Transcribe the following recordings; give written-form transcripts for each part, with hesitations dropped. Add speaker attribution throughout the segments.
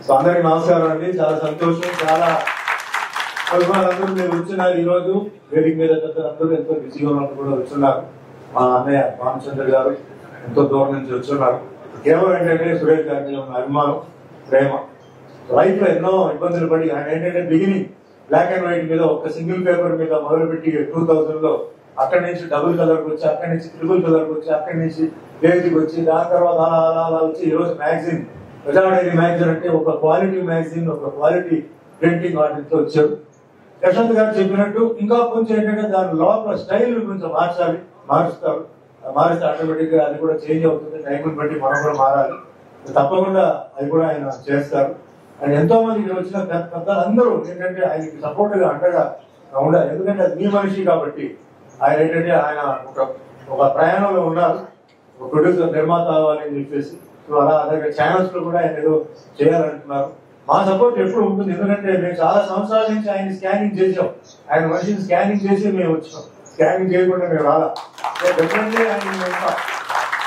Speaker 1: So అందరికి నమస్కారం అండి. చాలా సంతోషం, చాలా అభిమానులందరూ మీరు వచ్చున్నారు. ఈ రోజు వేదిక మీద అందరూ ఎంతో బిజీగా ఉన్నట్టు కూడా వచ్చున్నారు. మా అన్నయ్య రామచంద్ర గారు ఎంతో దూరం నుంచి వచ్చున్నారు. కేవలం ఏంటంటే సురేష్ గారి మీద ఉన్న అభిమానం, ప్రేమ. లైఫ్ లో ఎన్నో ఇబ్బందులు పడి ఆయన ఏంటంటే బిగినింగ్ బ్లాక్ అండ్ వైట్ మీద ఒక సింగిల్ పేపర్ మీద మొదలుపెట్టి 2000 లో అక్కడి నుంచి డబుల్ కలర్ వచ్చి, అక్కడి నుంచి ట్రిపుల్ కలర్ వచ్చి, అక్కడి నుంచి పేజీకి వచ్చి, దాని తర్వాత అలా అలా అలా వచ్చి ఈ రోజు మ్యాగజైన్ ప్రజా డైరీ మ్యాగజైన్ అంటే ఒక క్వాలిటీ మ్యాగజైన్, ఒక క్వాలిటీ ప్రింటింగ్ వాటితో వచ్చారు. యశ్వంత్ గారు చెప్పినట్టు ఇంకా కొంచెం ఏంటంటే దాని లోపల స్టైల్ కొంచెం మారుస్తారు. మారిస్తే ఆటోమేటిక్ గా అది కూడా చేంజ్ అవుతుంది. టైంని బట్టి మనం కూడా మారాలి. తప్పకుండా అది కూడా ఆయన చేస్తారు. అండ్ ఎంతో మంది ఇక్కడ వచ్చిన పెద్దలందరూ ఏంటంటే ఆయనకి సపోర్ట్ గా అండగా ఉండాలి. ఎందుకంటే అది మీ మనిషి కాబట్టి ఆయన ఏంటంటే ఆయన ఒక ప్రయాణంలో ఉన్నారు. ఒక ప్రొడ్యూసర్, నిర్మాత అవ్వాలని చెప్పేసి. సో అలా అలాగే ఛానల్స్ లో కూడా ఆయన ఏదో చేయాలంటున్నారు. మా సపోర్ట్ ఎప్పుడు ఉంటుంది. ఎందుకంటే మేము చాలా సంవత్సరాల నుంచి ఆయన స్కానింగ్ చేసాం. ఆయన మనిషిని స్కానింగ్ చేసి మేము వచ్చాం. స్కానింగ్ చేయకుండా మేము రాలా. డెఫినెట్లీ ఆయన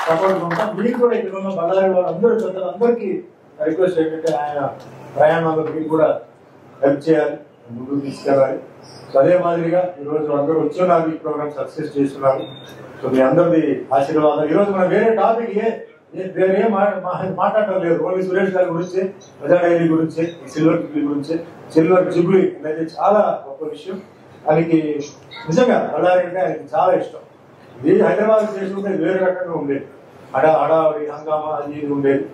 Speaker 1: సపోర్ట్ ఉంటాం. మీరు కూడా ఇక్కడ ఉన్న బళ్ళారి వాళ్ళందరూ పెద్దలందరికీ రిక్వెస్ట్ ఏంటంటే ఆయన ప్రయాణంలో మీరు కూడా హెల్ప్ చేయాలి, ముందుకు తీసుకెళ్ళాలి. సో అదే మాదిరిగా ఈరోజు అందరూ వచ్చున్నారు, ఈ ప్రోగ్రామ్ సక్సెస్ చేస్తున్నారు. సో మీ అందరిది ఆశీర్వాదాలు. ఈరోజు మనం వేరే టాపిక్ వేరే మాట్లాడటం లేదు. ఓన్లీ సురేష్ గారి గురించి, ప్రజా డైరీ గురించి, సిల్వర్ జూబ్లీ గురించి. సిల్వర్ జూబ్లీ అనేది చాలా గొప్ప విషయం. ఆయనకి నిజంగా బళ్ళారి అంటే ఆయనకి చాలా ఇష్టం. ఇది హైదరాబాద్ చేసుకుంటే వేరే రకంగా ఉండేది. హడావిడి హంగామా అది ఇది ఉండేది.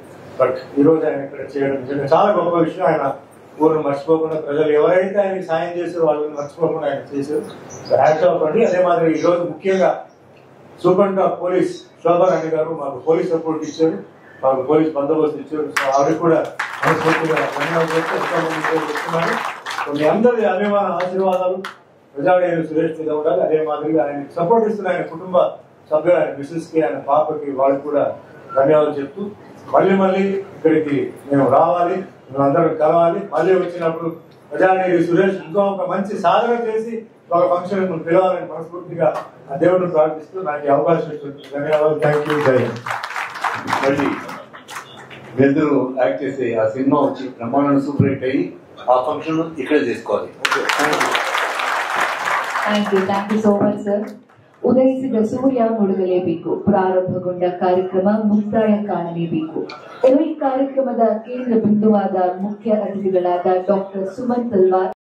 Speaker 1: బట్ ఈ రోజు ఆయన ఇక్కడ చేయడం నిజంగా చాలా గొప్ప విషయం. ఆయన ఊరిని మర్చిపోకుండా, ప్రజలు ఎవరైతే ఆయనకి సాయం చేశారో వాళ్ళని మర్చిపోకుండా ఆయన చేశారు. సో హ్యాట్స్ ఆఫ్ అండి. అదే మాదిరి ఈ రోజు ముఖ్యంగా సూపరింటెండెంట్ ఆఫ్ పోలీస్ శోభారాణి గారు మాకు పోలీస్ సపోర్ట్ ఇచ్చారు, మాకు పోలీస్ బందోబస్తు ఇచ్చారు. సో ఆవిడ కూడా మనస్ఫూర్తిగా ధన్యవాదాలు. సో మీ అందరి అభిమాన ఆశీర్వాదాలు ప్రజాడైన సురేష్ మీద ఉండాలి. అదే మాదిరిగా ఆయనకి సపోర్ట్ ఇస్తున్న ఆయన కుటుంబ సభ్యులు, ఆయన మిస్సెస్ కి, ఆయన పాపకి, వాళ్ళకి కూడా ధన్యవాదాలు చెప్తూ మళ్ళీ ఇక్కడికి మేము రావాలి, మేమందరం కలవాలి. మళ్ళీ వచ్చినప్పుడు ప్రజాడైన సురేష్ ఇంకో ఒక మంచి సాధన చేసి ఒక ఫంక్షన్ పిలవాలని మనస్ఫూర్తిగా ఆ దేవుడిని ప్రార్థిస్తూ నాకు అవకాశం ఇస్తుంది. ధన్యవాదాలు. Thank you. జై హింద్.
Speaker 2: మళ్ళీ మీరిద్దరు యాక్ట్ చేసి ఆ సినిమా వచ్చి బ్రహ్మాండం సూపర్ హిట్ అయ్యి ఆ ఫంక్షన్ ఇక్కడే చేసుకోవాలి.
Speaker 3: Thank you so much sir. ಉದಯಿಸಿದ ಸೂರ್ಯ ಮುಳುಗಲೇಬೇಕು, ಪ್ರಾರಂಭಗೊಂಡ ಕಾರ್ಯಕ್ರಮ ಮುಕ್ತಾಯ ಕಾಣಲೇಬೇಕು. ಈ ಕಾರ್ಯಕ್ರಮದ ಕೇಂದ್ರ ಬಿಂದುವಾದ ಮುಖ್ಯ ಅತಿಥಿಗಳಾದ ಡಾಕ್ಟರ್ ಸುಮನ್ ತಲ್ವಾರ್